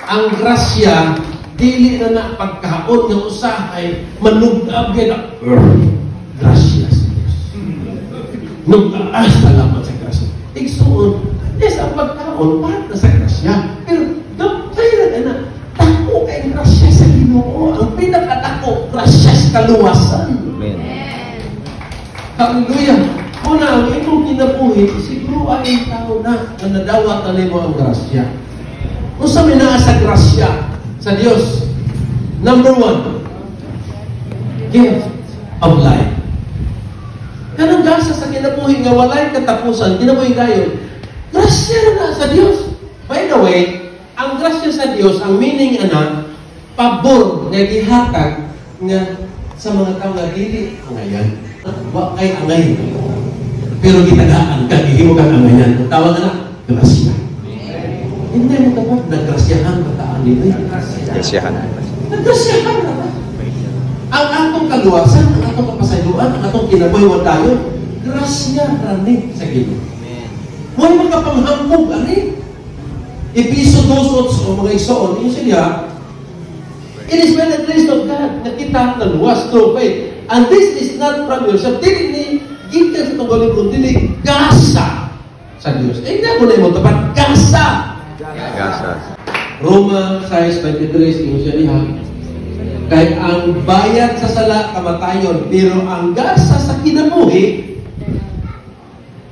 ang grasya dili na pagkaon nga usahay manugab gyud grasya sa Dios. Salamat sa grasya. Igsuon, yes, ang pagkaon para sa grasya. Pero gabay na dako kay grasya sa Ginoo. Ang pinakadako grasya sa kaluwasan. Amen. Hallelujah. Una, ang imong kinabuhi, siguro ay tao na nadawat na nimo ang grasya. Kung sa minaa sa grasya sa Dios, number 1, gift of life. Kanang gasa sa kinabuhi nga walay katapusan, kinabuhi gayon, grasya na sa Dios. By the way, ang grasya sa Dios, ang meaning ana, pabor nga gihatag nga sa mga tao nga dili angayan. Wa kay angay. Pero gitagaan ka, gihimo kang angayan. Tawag na grasya. Hindi mo dapat nagrasyahan bataan nito. Grasyahan. Nagrasyahan na. Ang atong kaluwasan, ang atong kapasayloan, ang atong kinabuhi tayo, grasya rani sa Ginoo. Huwag magkapanghambog, ani? Episo 2:8 o mga igsoon, yun siya, it is by the grace of God na kita naluwas through faith. And this is not from yourself. Dili ni, gikan sa itong galibon, dili gasa sa Diyos. Eh, hindi mo na yung tapat, gasa! Roma 6:23, yung siya niya, kahit ang bayad sa sala kamatayon, pero ang gasa sa kinabuhi,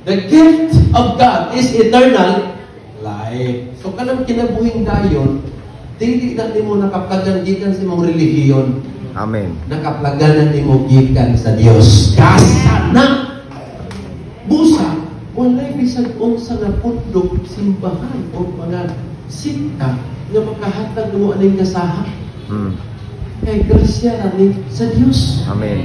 the gift of God is eternal life. So kanang kinabuhing dayon, dili na nimo nakaplagan gikan sa imong relihiyon. Amen. Nakaplagan na nimo gikan sa Dios. Gasa na. Busa, walay bisag unsa nga pundok simbahan o mga sikta nga makahatag mo aning gasaha. Kay grasya ra ni sa Dios. Amen.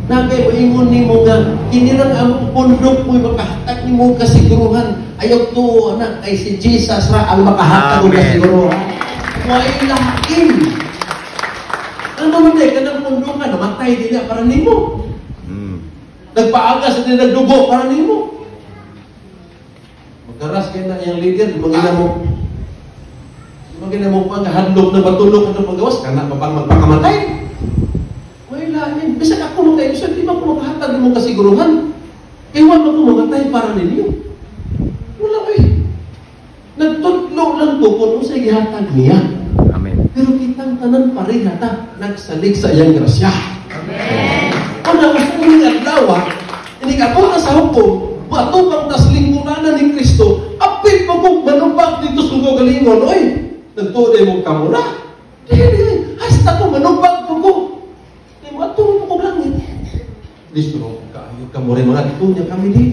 Nagay ingon nimo nga kinirang among pundok mo makahatag nimo kasiguruhan. Ayaw to anak kay si Jesus ra ang makahatag og kasiguruhan. Way lain. Ang mamatay ka ng pundukan, namatay din na para nimo. Nagpaagas din nagdugo para nimo. Magkaras kayo na yung leader, magina mo pang hadlok na matulog at magawas, kana pa pang magpakamatay. Way lain. Bisag ako matay, so di ba ko makahatag mo kasiguruhan? Iwan mo ko mamatay para ninyo. Wala eh. Nagtutlo lang to kung sa gihatag niya. Amen. Pero kitang tanan pareha ta nagsalig sa iyang grasya. Amen. Kung gusto mo ng adlaw, hindi ka po sa hukom, bato bang tas lingkunganan ni Kristo, apit mo kung manubag dito sa galingon, oy, nagtuloy mo kamura. Dili, hasta ko manubag ko ko. Di mo atulong ko langit. Listo, kayo kamura mga dito niya kami di.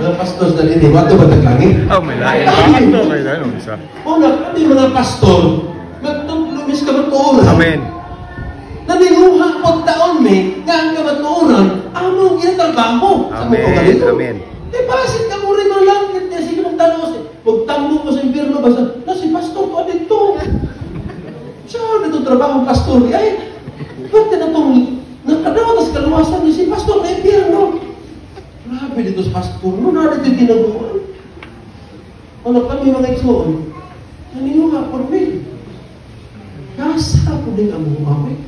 Mga pastor na hindi, wato ba taglangit? Oh, may lain. May lain. Una, kami mga pastor, magtutlumis ka matuoran. Amen. Naniluha ko taon may, nga ang kamatuoran, among ginatrabaho. Amen. Amen. Di basit ka mo rin ng langit niya, sige mong tanos. Magtambo mo sa impirno, basta, na si pastor ko dito. Siya, dito trabaho pastor. Ay, ba't na itong, nakadawa sa kaluwasan niya, si pastor na impirno. Grabe dito sa pastor, no, na dito ginagawa. Ano kami mga igsoon? Naniluha ko rin. Kasa ko din ang bumawi.